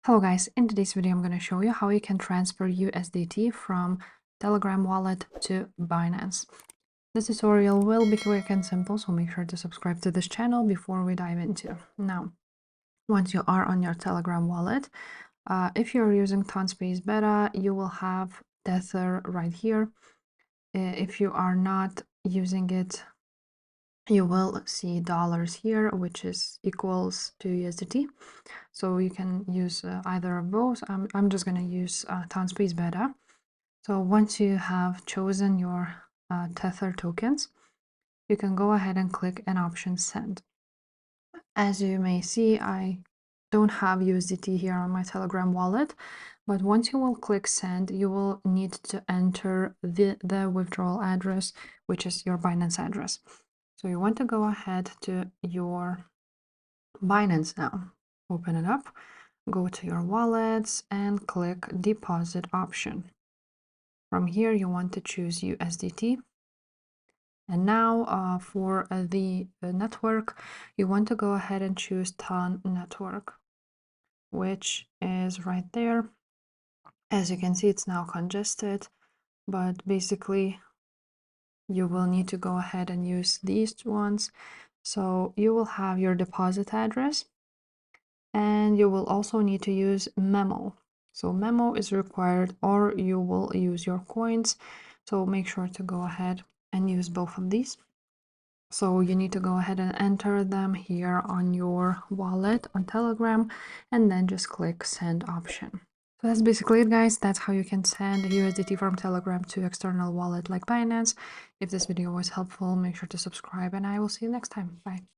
Hello guys, in today's video I'm going to show you how you can transfer USDT from Telegram wallet to Binance. This tutorial will be quick and simple, so make sure to subscribe to this channel before we dive into. Now, once you are on your Telegram wallet, if you're using Tonspace Beta, you will have Tether right here. If you are not using it, you will see dollars here, which is equals to USDT. So you can use either of those. I'm just going to use Tonspace Beta. So once you have chosen your Tether tokens, you can go ahead and click an option send. As you may see, I don't have USDT here on my Telegram wallet, but once you will click send, you will need to enter the withdrawal address, which is your Binance address. So you want to go ahead to your Binance now. Open it up, go to your wallets and click deposit option. From here, you want to choose USDT. And now for the network, you want to go ahead and choose Ton network, which is right there. As you can see, it's now congested, but basically you will need to go ahead and use these ones. So you will have your deposit address, and you will also need to use memo. So memo is required, or you will use your coins. So make sure to go ahead and use both of these. So you need to go ahead and enter them here on your wallet on Telegram, and then just click send option. So that's basically it, guys. That's how you can send USDT from Telegram to external wallet like Binance. If this video was helpful, make sure to subscribe, and I will see you next time. Bye.